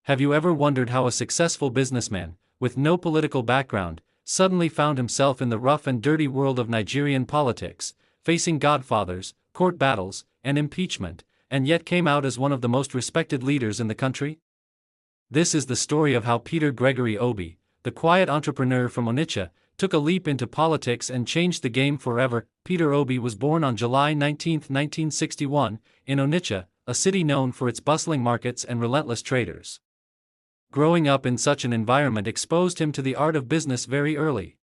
Have you ever wondered how a successful businessman, with no political background, suddenly found himself in the rough and dirty world of Nigerian politics, facing godfathers, court battles, and impeachment, and yet came out as one of the most respected leaders in the country? This is the story of how Peter Gregory Obi, the quiet entrepreneur from Onitsha, took a leap into politics and changed the game forever. Peter Obi was born on July 19, 1961, in Onitsha, a city known for its bustling markets and relentless traders. Growing up in such an environment exposed him to the art of business very early.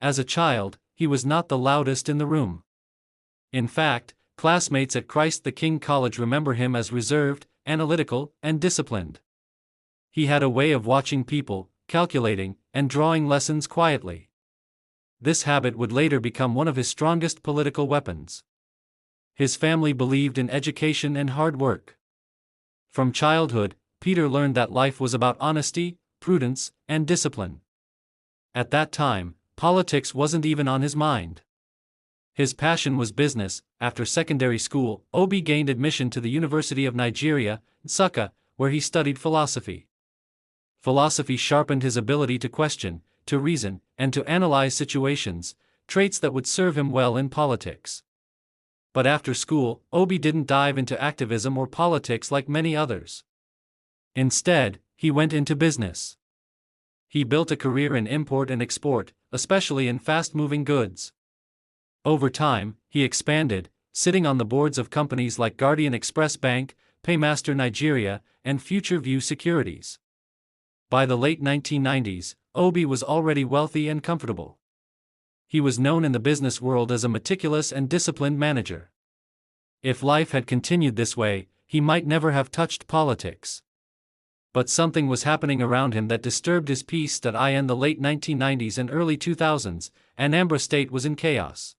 As a child, he was not the loudest in the room. In fact, classmates at Christ the King College remember him as reserved, analytical, and disciplined. He had a way of watching people, calculating, and drawing lessons quietly. This habit would later become one of his strongest political weapons. His family believed in education and hard work. From childhood, Peter learned that life was about honesty, prudence, and discipline. At that time, politics wasn't even on his mind. His passion was business. After secondary school, Obi gained admission to the University of Nigeria, Nsukka, where he studied philosophy. Philosophy sharpened his ability to question, to reason, and to analyze situations, traits that would serve him well in politics. But after school, Obi didn't dive into activism or politics like many others. Instead, he went into business. He built a career in import and export, especially in fast-moving goods. Over time, he expanded, sitting on the boards of companies like Guardian Express Bank, Paymaster Nigeria, and Future View Securities. By the late 1990s, Obi was already wealthy and comfortable. He was known in the business world as a meticulous and disciplined manager. If life had continued this way, he might never have touched politics. But something was happening around him that disturbed his peace. In the late 1990s and early 2000s, Anambra State was in chaos.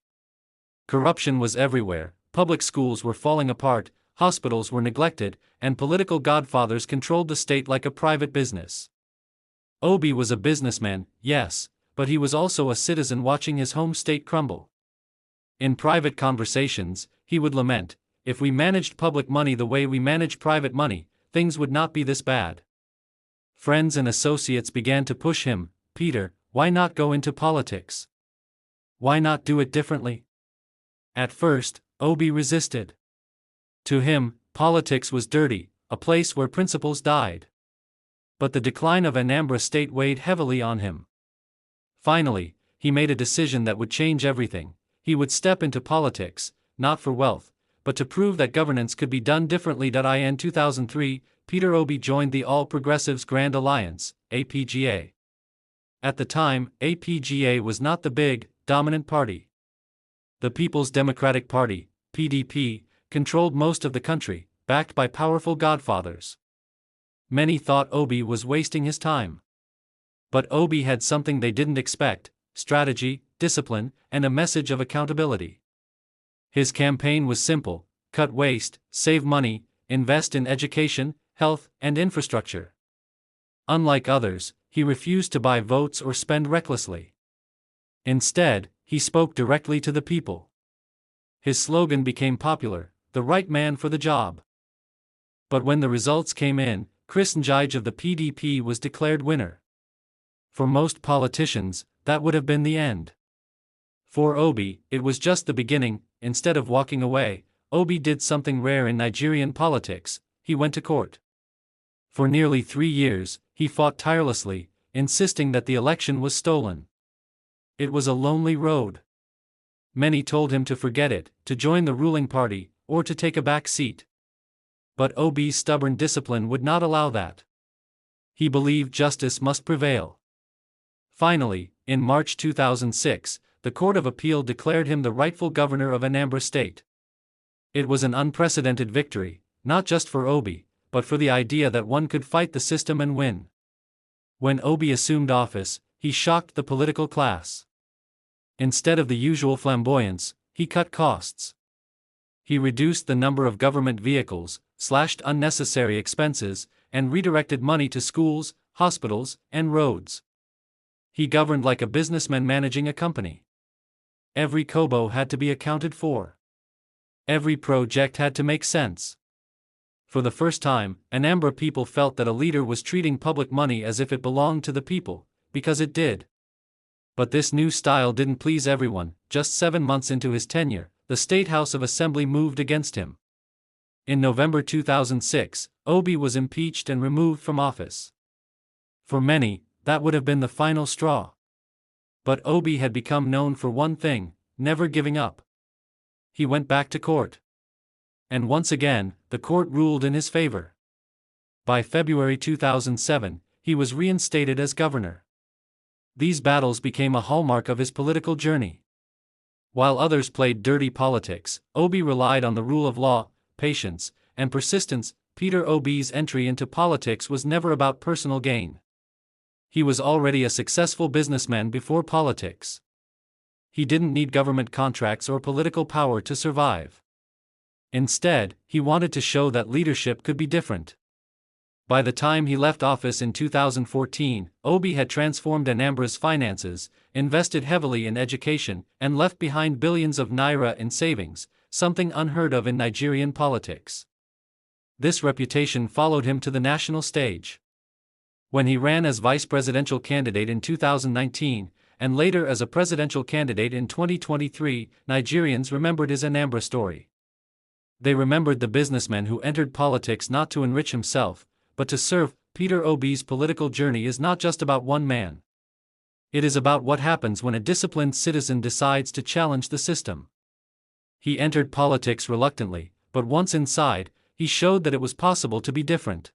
Corruption was everywhere, public schools were falling apart, hospitals were neglected, and political godfathers controlled the state like a private business. Obi was a businessman, yes, but he was also a citizen watching his home state crumble. In private conversations, he would lament, "If we managed public money the way we manage private money, things would not be this bad." Friends and associates began to push him, "Peter, why not go into politics? Why not do it differently?" At first, Obi resisted. To him, politics was dirty, a place where principles died. But the decline of Anambra State weighed heavily on him. Finally, he made a decision that would change everything. He would step into politics, not for wealth, but to prove that governance could be done differently. In 2003, Peter Obi joined the All Progressives Grand Alliance, APGA. At the time, APGA was not the big, dominant party. The People's Democratic Party, PDP, controlled most of the country, backed by powerful godfathers. Many thought Obi was wasting his time. But Obi had something they didn't expect: strategy, discipline, and a message of accountability. His campaign was simple: cut waste, save money, invest in education, health, and infrastructure. Unlike others, he refused to buy votes or spend recklessly. Instead, he spoke directly to the people. His slogan became popular: "The right man for the job." But when the results came in, Chris Njige of the PDP was declared winner. For most politicians, that would have been the end. For Obi, it was just the beginning. Instead of walking away, Obi did something rare in Nigerian politics: he went to court. For nearly 3 years, he fought tirelessly, insisting that the election was stolen. It was a lonely road. Many told him to forget it, to join the ruling party, or to take a back seat. But Obi's stubborn discipline would not allow that. He believed justice must prevail. Finally, in March 2006, the Court of Appeal declared him the rightful governor of Anambra State. It was an unprecedented victory, not just for Obi, but for the idea that one could fight the system and win. When Obi assumed office, he shocked the political class. Instead of the usual flamboyance, he cut costs. He reduced the number of government vehicles, slashed unnecessary expenses, and redirected money to schools, hospitals, and roads. He governed like a businessman managing a company. Every kobo had to be accounted for. Every project had to make sense. For the first time, Anambra people felt that a leader was treating public money as if it belonged to the people, because it did. But this new style didn't please everyone. Just 7 months into his tenure, the State House of Assembly moved against him. In November 2006, Obi was impeached and removed from office. For many, that would have been the final straw. But Obi had become known for one thing: never giving up. He went back to court. And once again, the court ruled in his favor. By February 2007, he was reinstated as governor. These battles became a hallmark of his political journey. While others played dirty politics, Obi relied on the rule of law, patience, and persistence. Peter Obi's entry into politics was never about personal gain. He was already a successful businessman before politics. He didn't need government contracts or political power to survive. Instead, he wanted to show that leadership could be different. By the time he left office in 2014, Obi had transformed Anambra's finances, invested heavily in education, and left behind billions of naira in savings, something unheard of in Nigerian politics. This reputation followed him to the national stage. When he ran as vice presidential candidate in 2019, and later as a presidential candidate in 2023, Nigerians remembered his Anambra story. They remembered the businessman who entered politics not to enrich himself, but to serve. Peter Obi's political journey is not just about one man. It is about what happens when a disciplined citizen decides to challenge the system. He entered politics reluctantly, but once inside, he showed that it was possible to be different.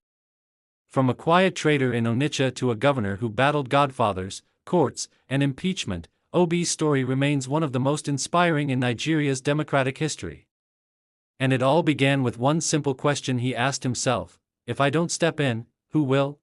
From a quiet trader in Onitsha to a governor who battled godfathers, courts, and impeachment, Obi's story remains one of the most inspiring in Nigeria's democratic history. And it all began with one simple question he asked himself: if I don't step in, who will?